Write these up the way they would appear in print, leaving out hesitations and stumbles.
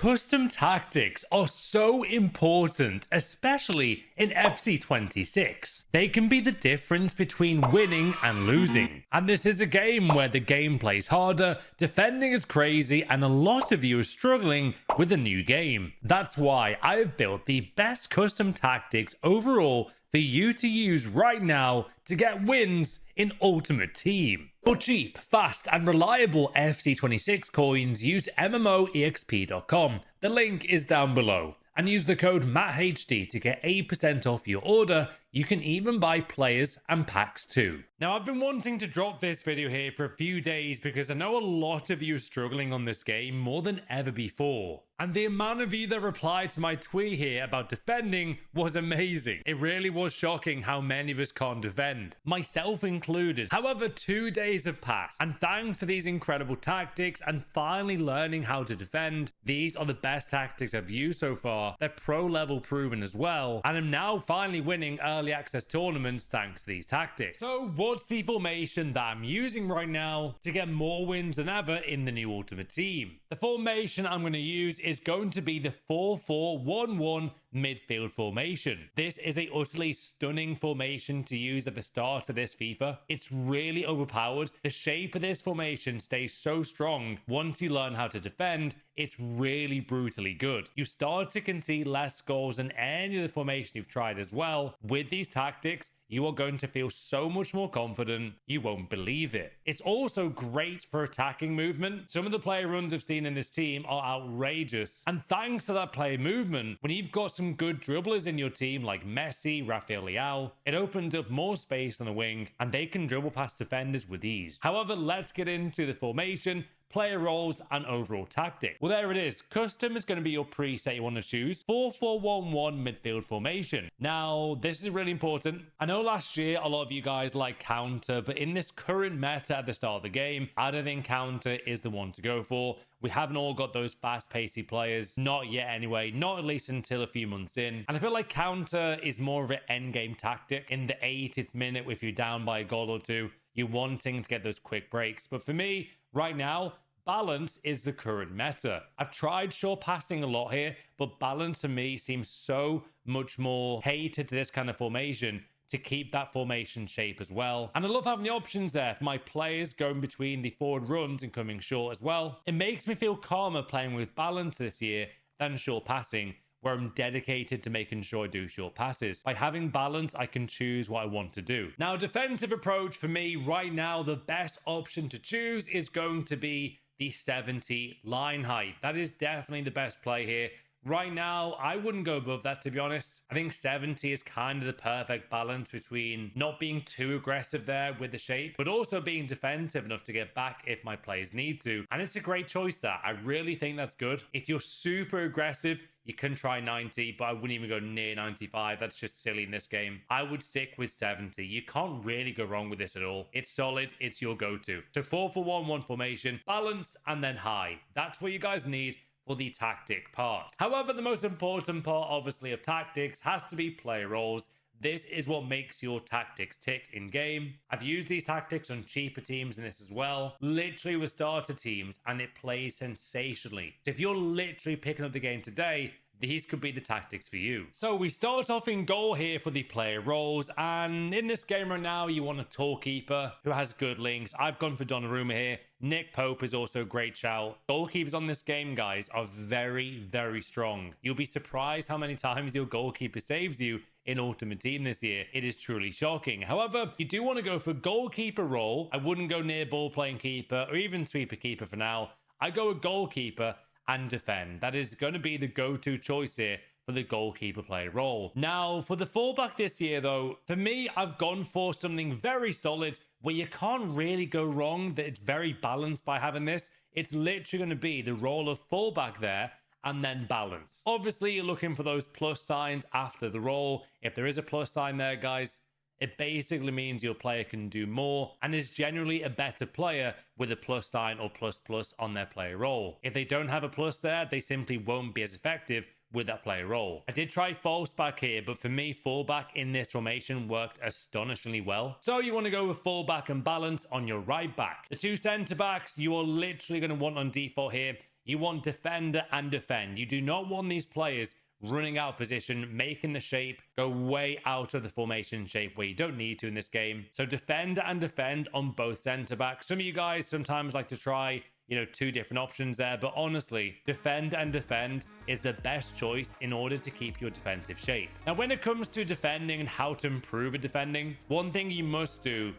Custom tactics are so important, especially in FC26. They can be the difference between winning and losing. And this is a game where the gameplay is harder, defending is crazy, and a lot of you are struggling with a new game. That's why I have built the best custom tactics overall for you to use right now to get wins in Ultimate Team. For cheap, fast, and reliable FC26 coins, use MMOEXP.com. The link is down below. And use the code MATTHD to get 8% off your order. You can even buy players and packs too. Now, I've been wanting to drop this video here for a few days because I know a lot of you are struggling on this game more than ever before. And the amount of you that replied to my tweet here about defending was amazing. It really was shocking how many of us can't defend, myself included. However, 2 days have passed, and thanks to these incredible tactics and finally learning how to defend, these are the best tactics I've used so far. They're pro level proven as well, and I'm now finally winning early access tournaments thanks to these tactics. So what's the formation that I'm using right now to get more wins than ever in the new Ultimate Team? The formation I'm going to use is going to be the 4-4-1-1 midfield formation. This is a utterly stunning formation to use at the start of this FIFA. It's really overpowered. The shape of this formation stays so strong. Once you learn how to defend, it's really brutally good. You start to concede less goals than any other formation you've tried as well. With these tactics, you are going to feel so much more confident, you won't believe it. It's also great for attacking movement. Some of the player runs I've seen in this team are outrageous. And thanks to that player movement, when you've got some good dribblers in your team like Messi, Rafael Leao, it opens up more space on the wing and they can dribble past defenders with ease. However, let's get into the formation, player roles, and overall tactic. Well, there it is. Custom is going to be your preset you want to choose. 4-4-1-1 midfield formation. Now, this is really important. I know last year a lot of you guys like counter, but in this current meta at the start of the game, I don't think counter is the one to go for. We haven't all got those fast-pacey players. Not yet anyway. Not at least until a few months in. And I feel like counter is more of an endgame tactic. In the 80th minute, if you're down by a goal or two, you're wanting to get those quick breaks. But for me, right now, balance is the current meta. I've tried short passing a lot here, but balance to me seems so much more catered to this kind of formation to keep that formation shape as well. And I love having the options there for my players going between the forward runs and coming short as well. It makes me feel calmer playing with balance this year than short passing, where I'm dedicated to making sure I do short passes. By having balance, I can choose what I want to do. Now, defensive approach for me right now, the best option to choose is going to be the 70 line height. That is definitely the best play here. Right now, I wouldn't go above that, to be honest. I think 70 is kind of the perfect balance between not being too aggressive there with the shape, but also being defensive enough to get back if my players need to. And it's a great choice there. I really think that's good. If you're super aggressive, you can try 90, but I wouldn't even go near 95. That's just silly in this game. I would stick with 70. You can't really go wrong with this at all. It's solid. It's your go-to. So 4-4-1-1 formation, balance, and then high. That's what you guys need for the tactic part. However, the most important part, obviously, of tactics has to be player roles. This is what makes your tactics tick in game. I've used these tactics on cheaper teams in this as well. Literally with starter teams, and it plays sensationally. So if you're literally picking up the game today, these could be the tactics for you. So we start off in goal here for the player roles, and in this game right now, you want a tall keeper who has good links. I've gone for Donnarumma here. Nick Pope is also a great shout. Goalkeepers on this game, guys, are very, very strong. You'll be surprised how many times your goalkeeper saves you in Ultimate Team this year. It is truly shocking. However, you do want to go for goalkeeper role. I wouldn't go near ball playing keeper or even sweeper keeper for now. I go with goalkeeper and defend. That is going to be the go-to choice here for the goalkeeper player role. Now, for the fullback this year, though, for me, I've gone for something very solid where you can't really go wrong, that it's very balanced by having this. It's literally going to be the role of fullback there and then balance. Obviously, you're looking for those plus signs after the role. If there is a plus sign there, guys, it basically means your player can do more and is generally a better player with a plus sign or plus plus on their player role. If they don't have a plus there, they simply won't be as effective with that player role. I did try false back here, but for me, fullback in this formation worked astonishingly well. So you want to go with fullback and balance on your right back. The two centre backs you are literally going to want on default here you want defender and defend. You do not want these players running out of position, making the shape go way out of the formation shape where you don't need to in this game. So defend and defend on both centre backs. Some of you guys sometimes like to try, you know, two different options there, but honestly, defend and defend is the best choice in order to keep your defensive shape. Now, when it comes to defending and how to improve at defending, one thing you must do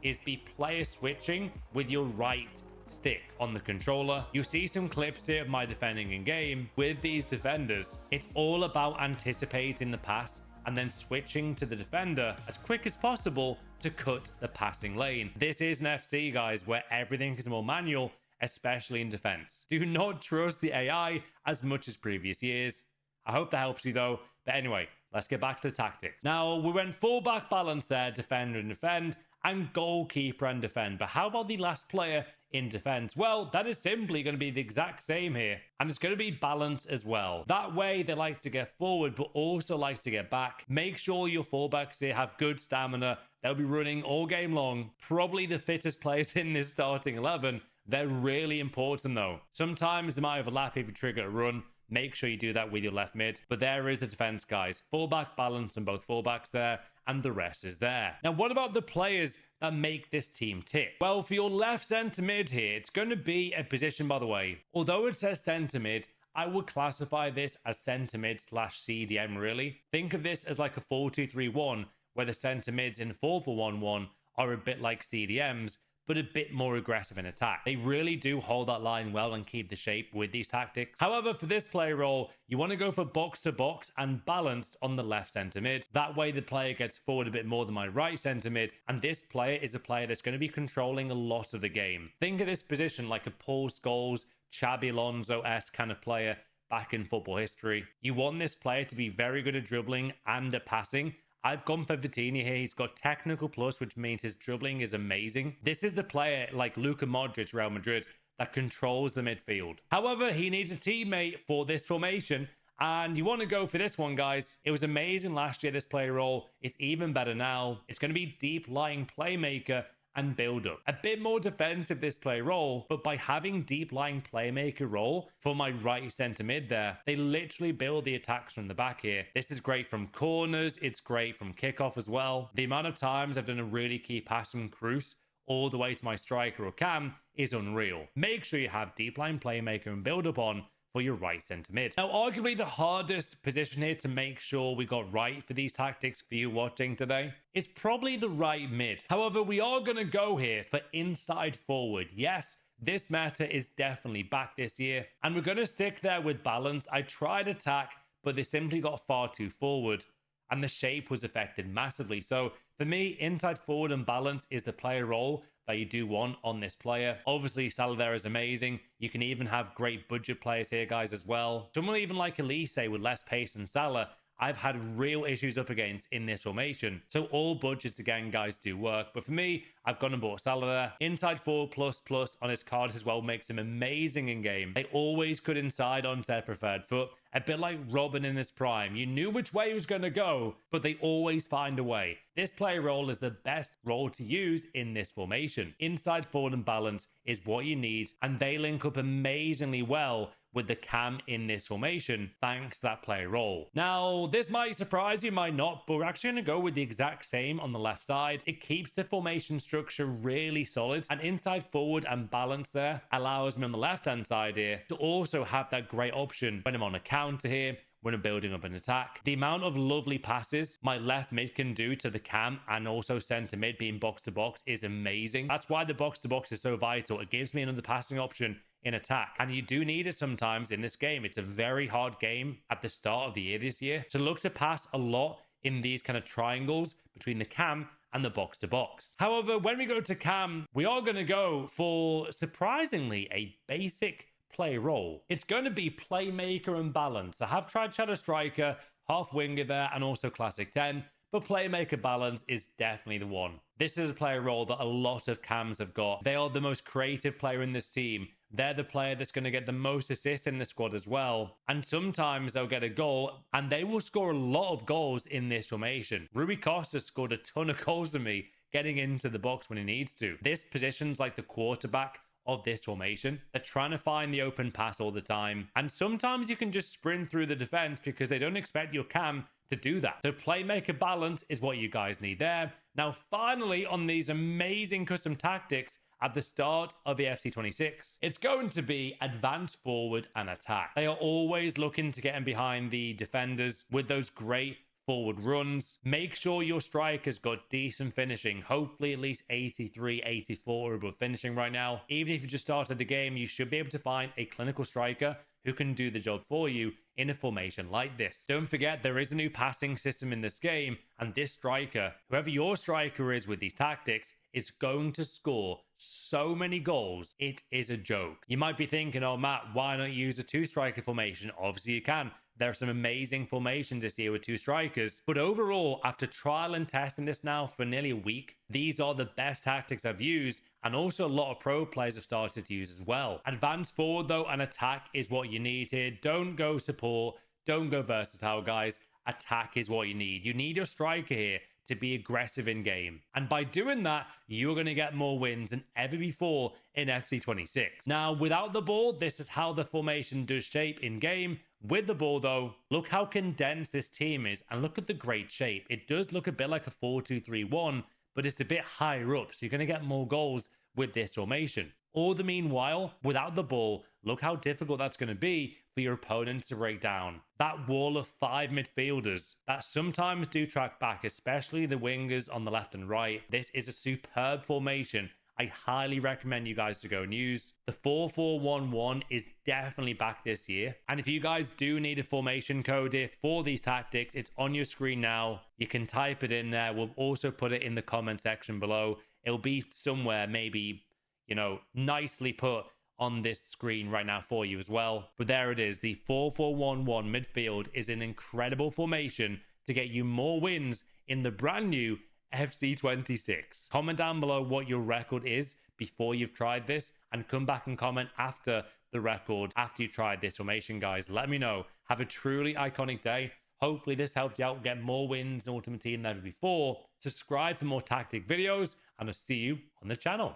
is be player switching with your right stick on the controller. You see some clips here of my defending in game with these defenders. It's all about anticipating the pass and then switching to the defender as quick as possible to cut the passing lane. This is an FC, guys, where everything is more manual, especially in defense. Do not trust the AI as much as previous years. I hope that helps you though. But anyway, let's get back to the tactics. Now, we went full-back balance there, defender and defend, and goalkeeper and defend. But how about the last player in defense? Well, that is simply going to be the exact same here. And it's going to be balance as well. That way, they like to get forward, but also like to get back. Make sure your fullbacks here have good stamina. They'll be running all game long. Probably the fittest players in this starting 11. They're really important though. Sometimes they might overlap if you trigger a run. Make sure you do that with your left mid. But there is the defense, guys. Fullback balance on both fullbacks there, and the rest is there. Now, what about the players that make this team tick? Well, for your left centre mid here, it's going to be a position, by the way. Although it says centre mid, I would classify this as centre mid / CDM, really. Think of this as like a 4-2-3-1, where the centre mids in 4-4-1-1 are a bit like CDMs, but a bit more aggressive in attack. They really do hold that line well and keep the shape with these tactics. However, for this play role, you want to go for box-to-box and balanced on the left centre mid. That way the player gets forward a bit more than my right centre mid, and this player is a player that's going to be controlling a lot of the game. Think of this position like a Paul Scholes, Xabi Alonso-esque kind of player back in football history. You want this player to be very good at dribbling and at passing. I've gone for Vitinha here. He's got technical plus, which means his dribbling is amazing. This is the player like Luka Modric, Real Madrid, that controls the midfield. However, he needs a teammate for this formation, and you want to go for this one, guys. It was amazing last year, this play role. It's even better now. It's going to be deep lying playmaker and build up. A bit more defensive this play role, but by having deep lying playmaker role for my right centre mid there, they literally build the attacks from the back here. This is great from corners. It's great from kickoff as well. The amount of times I've done a really key pass from Cruz all the way to my striker or cam is unreal. Make sure you have deep line playmaker and build up on for your right centre mid. Now, arguably the hardest position here to make sure we got right for these tactics for you watching today is probably the right mid. However, we are going to go here for inside forward. Yes, this meta is definitely back this year, and we're going to stick there with balance. I tried attack, but they simply got far too forward, and the shape was affected massively. So for me, inside forward and balance is the player role that you do want on this player. Obviously, Salah there is amazing. You can even have great budget players here, guys, as well. Someone even like Elise with less pace than Salah, I've had real issues up against in this formation. So all budgets, again, guys, do work. But for me, I've gone and bought Salah there. Inside forward plus on his card as well makes him amazing in game. They always cut inside onto their preferred foot. A bit like Robin in his prime. You knew which way he was going to go, but they always find a way. This play role is the best role to use in this formation. Inside forward and balance is what you need, and they link up amazingly well with the cam in this formation, thanks to that play role. Now, this might surprise you, might not, but we're actually going to go with the exact same on the left side. It keeps the formation structure really solid, and inside forward and balance there allows me on the left-hand side here to also have that great option when I'm on a counter here, when I'm building up an attack. The amount of lovely passes my left mid can do to the cam and also centre mid being box to box is amazing. That's why the box to box is so vital. It gives me another passing option in attack, and you do need it sometimes in this game. It's a very hard game at the start of the year this year to look to pass a lot in these kind of triangles between the cam and the box to box. However, when we go to cam, we are going to go for surprisingly a basic play role. It's going to be playmaker and balance. I have tried shadow striker, half winger there, and also classic 10, but playmaker balance is definitely the one. This is a player role that a lot of cams have got. They are the most creative player in this team. They're the player that's going to get the most assists in the squad as well. And sometimes they'll get a goal, and they will score a lot of goals in this formation. Rui Costa scored a ton of goals for me, getting into the box when he needs to. This position's like the quarterback of this formation. They're trying to find the open pass all the time, and sometimes you can just sprint through the defense because they don't expect your cam to do that. So playmaker balance is what you guys need there. Now, finally, on these amazing custom tactics at the start of the FC26, it's going to be advance forward and attack. They are always looking to get in behind the defenders with those great forward runs. Make sure your striker's got decent finishing, hopefully at least 83, 84 above finishing right now. Even if you just started the game, you should be able to find a clinical striker who can do the job for you in a formation like this. Don't forget, there is a new passing system in this game, and this striker, whoever your striker is with these tactics, is going to score so many goals. It is a joke. You might be thinking, oh, Matt, why not use a two-striker formation? Obviously, you can. There are some amazing formations this year with two strikers. But overall, after trial and testing this now for nearly a week, these are the best tactics I've used, and also a lot of pro players have started to use as well. Advance forward, though, and attack is what you need here. Don't go support. Don't go versatile, guys. Attack is what you need. You need your striker here to be aggressive in game. And by doing that, you're going to get more wins than ever before in FC26. Now, without the ball, this is how the formation does shape in game. With the ball, though, look how condensed this team is, and look at the great shape. It does look a bit like a 4-2-3-1, but it's a bit higher up, so you're going to get more goals with this formation. All the meanwhile, without the ball, look how difficult that's going to be for your opponents to break down. That wall of 5 midfielders that sometimes do track back, especially the wingers on the left and right. This is a superb formation. I highly recommend you guys to go and use. The 4-4-1-1 is definitely back this year. And if you guys do need a formation code here for these tactics, it's on your screen now. You can type it in there. We'll also put it in the comment section below. It'll be somewhere, maybe, you know, nicely put on this screen right now for you as well. But there it is. The 4-4-1-1 midfield is an incredible formation to get you more wins in the brand new FC26. Comment down below what your record is before you've tried this, and come back and comment after the record, after you tried this formation, guys. Let me know. Have a truly iconic day. Hopefully this helped you out get more wins in Ultimate Team than ever before. Subscribe for more tactic videos, and I'll see you on the channel.